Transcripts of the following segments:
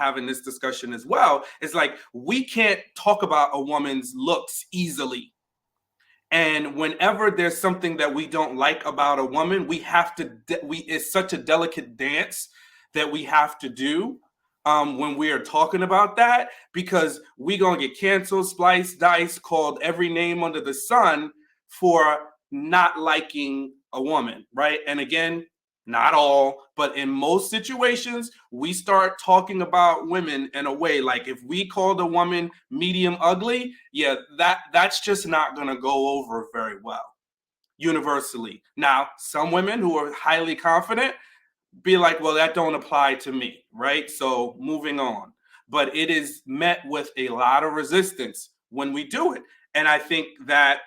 having this discussion as well, is like, we can't talk about a woman's looks easily. And whenever there's something that we don't like about a woman, we have to, it's such a delicate dance that we have to do when we are talking about that, because we gonna get canceled, spliced, diced, called every name under the sun for not liking a woman, right? And again, not all, but in most situations, we start talking about women in a way like, if we called a woman medium ugly, yeah, that's just not going to go over very well universally. Now, some women who are highly confident be like, well, that don't apply to me, right? So moving on. But it is met with a lot of resistance when we do it. And I think that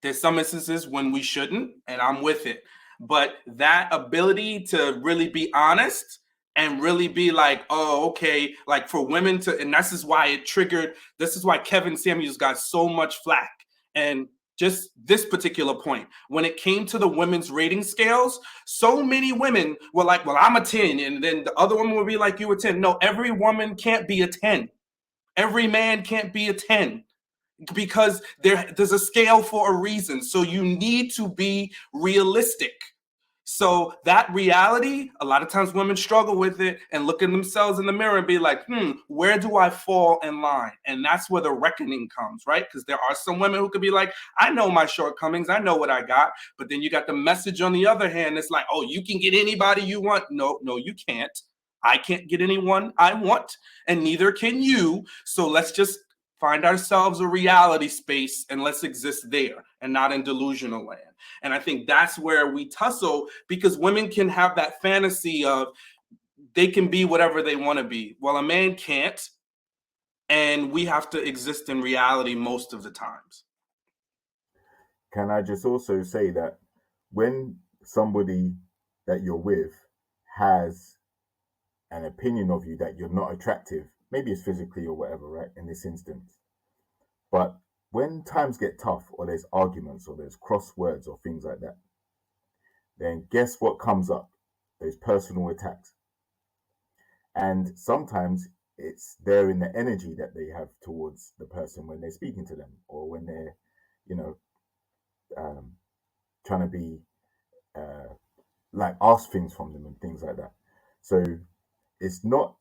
there's some instances when we shouldn't, and I'm with it. But that ability to really be honest and really be like, oh, okay, like for women to, and this is why it triggered, this is why Kevin Samuels got so much flack. And just this particular point, when it came to the women's rating scales, so many women were like, well, I'm a 10. And then the other woman would be like, you a 10. No, every woman can't be a 10. Every man can't be a 10. Because there's a scale for a reason. So you need to be realistic. So that reality, a lot of times women struggle with it and look at themselves in the mirror and be like, where do I fall in line? And that's where the reckoning comes, right? Because there are some women who could be like, I know my shortcomings, I know what I got. But then you got the message on the other hand, it's like, oh, you can get anybody you want. No, you can't. I can't get anyone I want, and neither can you. So let's just find ourselves a reality space and let's exist there and not in delusional land. And I think that's where we tussle, because women can have that fantasy of they can be whatever they want to be. Well, a man can't. And we have to exist in reality most of the times. Can I just also say that when somebody that you're with has an opinion of you that you're not attractive, maybe it's physically or whatever, right, in this instance. But when times get tough, or there's arguments, or there's crosswords, or things like that, then guess what comes up? Those personal attacks. And sometimes it's there in the energy that they have towards the person when they're speaking to them, or when they're, trying to be, like, ask things from them and things like that. So it's not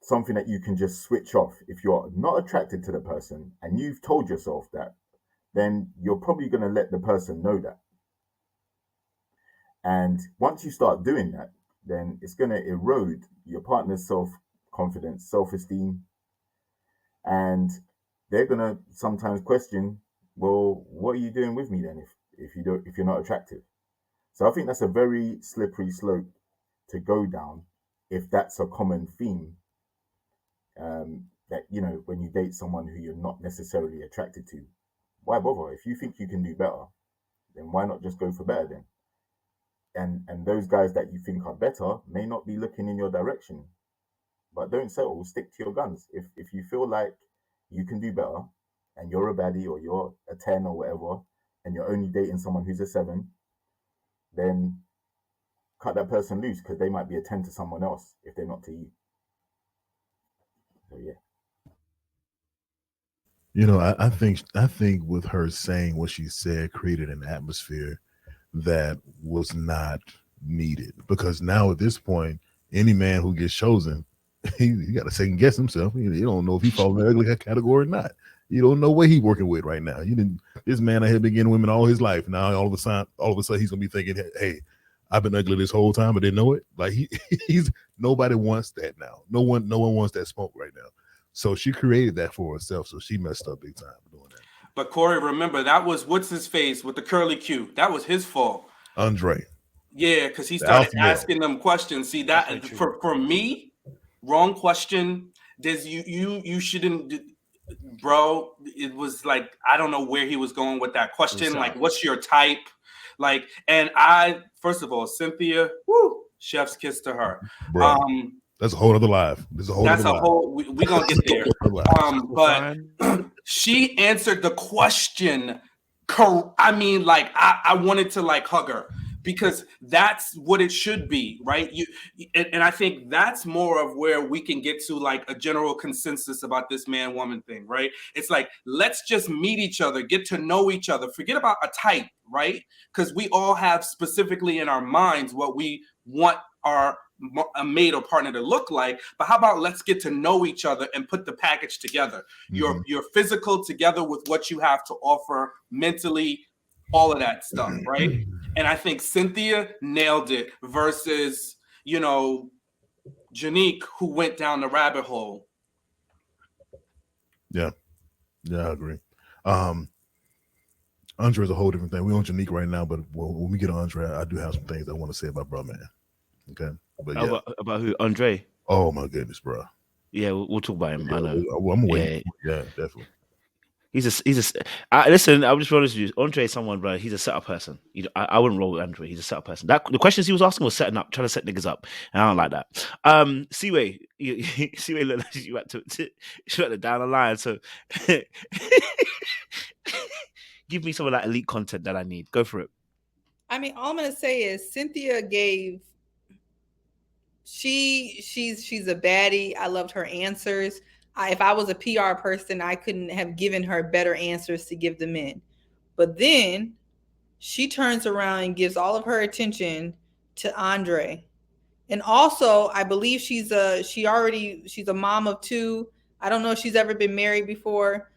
something that you can just switch off. If you're not attracted to the person and you've told yourself that, then you're probably going to let the person know that. And once you start doing that, then it's going to erode your partner's self-confidence, self-esteem. And they're going to sometimes question, well, what are you doing with me then if you're not attractive? So I think that's a very slippery slope to go down if that's a common theme. That, when you date someone who you're not necessarily attracted to, why bother? If you think you can do better, then why not just go for better then? And those guys that you think are better may not be looking in your direction. But don't settle, stick to your guns. If you feel like you can do better and you're a baddie, or you're a 10 or whatever, and you're only dating someone who's a 7, then cut that person loose, because they might be a 10 to someone else if they're not to you. So yeah. I think with her saying what she said created an atmosphere that was not needed, because now at this point, any man who gets chosen, he got to second guess himself. You don't know if he falls in the ugly category or not. You don't know what he's working with right now. This man had been getting women all his life. Now all of a sudden he's gonna be thinking, hey, I've been ugly this whole time, but didn't know it. Like he's nobody wants that now. No one wants that smoke right now. So she created that for herself. So she messed up big time doing that. But Corey, remember, that was what's his face with the curly Q. That was his fault. Andre. Yeah, because he started asking them questions. See, that for me, wrong question. There's you shouldn't, bro. It was like, I don't know where he was going with that question. Like, what's your type? Like, and first of all, Cynthia, chef's kiss to her. Bro. That's a whole other live. We gonna get there. But she answered the question. I mean, like, I wanted to like hug her, because that's what it should be, right? And I think that's more of where we can get to like a general consensus about this man woman thing, right? It's like, let's just meet each other, get to know each other, forget about a type, right? Because we all have specifically in our minds what we want a mate or partner to look like. But how about let's get to know each other and put the package together, your physical together with what you have to offer mentally, all of that stuff, right? And I think Cynthia nailed it versus, Janique, who went down the rabbit hole. Yeah, I agree. Andre is a whole different thing. We're on Janique right now, but when we get on Andre, I do have some things I want to say about bro, man. Okay, but yeah, about who? Andre? Oh my goodness, bro. Yeah, we'll talk about him. Yeah, I know. I'm waiting. Yeah, definitely. Listen, I'm just honest with you. Andre is someone, bro. He's a setup person. I wouldn't roll with Andre. He's a setup person. The questions he was asking was trying to set niggas up, and I don't like that. Seaway, Seaway looked like you had to down the line. So give me some of that elite content that I need. Go for it. I mean, all I'm gonna say is Cynthia gave. She's a baddie. I loved her answers. If I was a PR person, I couldn't have given her better answers to give the men. But then she turns around and gives all of her attention to Andre. And also, I believe she's a mom of 2. I don't know if she's ever been married before.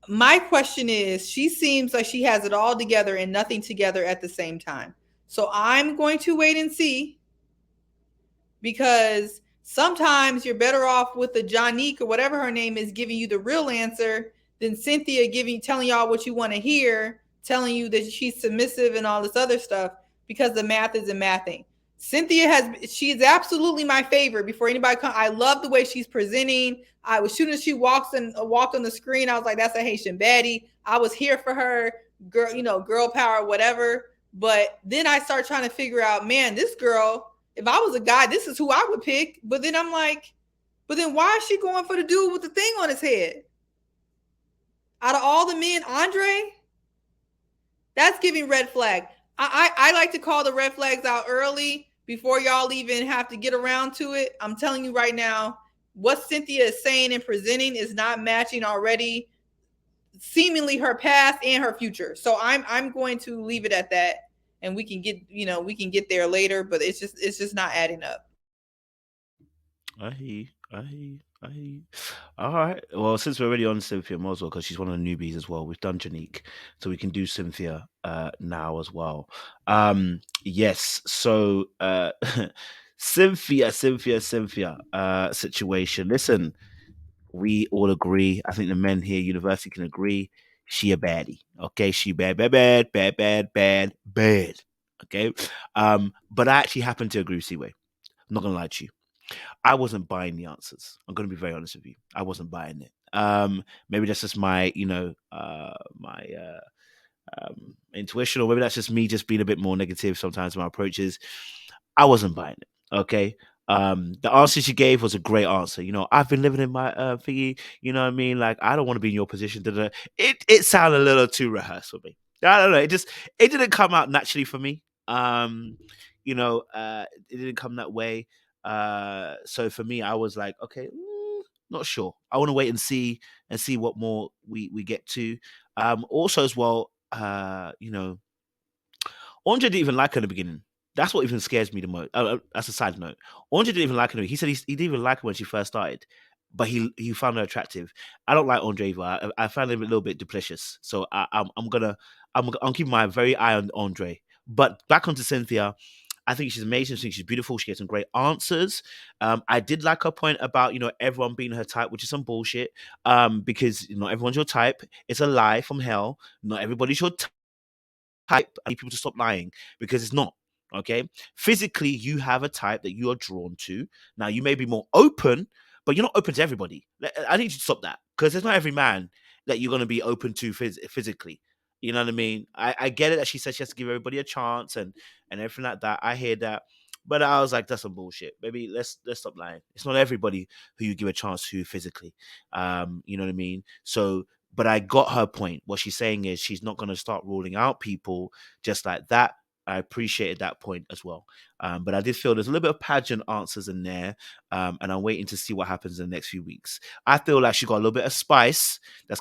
My question is, she seems like she has it all together and nothing together at the same time. So I'm going to wait and see, because sometimes you're better off with the Janique or whatever her name is giving you the real answer than Cynthia telling y'all what you want to hear, telling you that she's submissive and all this other stuff, because the math isn't mathing. Cynthia she's absolutely my favorite before anybody comes. I love the way she's presenting. As soon as she walked on the screen, I was like, that's a Haitian baddie. I was here for her, girl power, whatever. But then I start trying to figure out, man, this girl, if I was a guy, this is who I would pick. But then I'm like, why is she going for the dude with the thing on his head? Out of all the men, Andre? That's giving red flag. I like to call the red flags out early before y'all even have to get around to it. I'm telling you right now, what Cynthia is saying and presenting is not matching already seemingly her past and her future. So I'm going to leave it at that. And we can get there later, but it's just not adding up. I hear you. All right. Well, since we're already on Cynthia, might as well, because she's one of the newbies as well. We've done Janique, so we can do Cynthia now as well. Yes. So Cynthia situation. Listen, we all agree. I think the men here, university, can agree. She a baddie. Okay, she bad. Okay. But I actually happen to agree with Seaway. I'm not gonna lie to you. I wasn't buying the answers. I'm gonna be very honest with you. I wasn't buying it. Maybe that's just my, intuition, or maybe that's just me just being a bit more negative sometimes in my approaches. I wasn't buying it. Okay. The answer she gave was a great answer. I've been living in my thingy. You know what I mean? Like, I don't want to be in your position. It sounded a little too rehearsed for me. I don't know. It didn't come out naturally for me. It didn't come that way. So for me, I was like, okay, not sure. I want to wait and see what more we get to. Also as well, Andre didn't even like her in the beginning. That's what even scares me the most. That's a side note. Andre didn't even like her. He said he didn't even like her when she first started, but he found her attractive. I don't like Andre either. I found him a little bit duplicitous. So I'm keeping my very eye on Andre. But back onto Cynthia. I think she's amazing. I think she's beautiful. She gets some great answers. I did like her point about, everyone being her type, which is some bullshit. Because not everyone's your type. It's a lie from hell. Not everybody's your type. I need people to stop lying, because it's not. Okay. Physically, you have a type that you are drawn to. Now, you may be more open, but you're not open to everybody. I need you to stop that, because there's not every man that you're going to be open to physically. You know what I mean? I get it that she said she has to give everybody a chance and everything like that. I hear that. But I was like, that's some bullshit. Maybe let's stop lying. It's not everybody who you give a chance to physically. You know what I mean? So, but I got her point. What she's saying is she's not going to start ruling out people just like that. I appreciated that point as well. But I did feel there's a little bit of pageant answers in there, and I'm waiting to see what happens in the next few weeks. I feel like she got a little bit of spice that's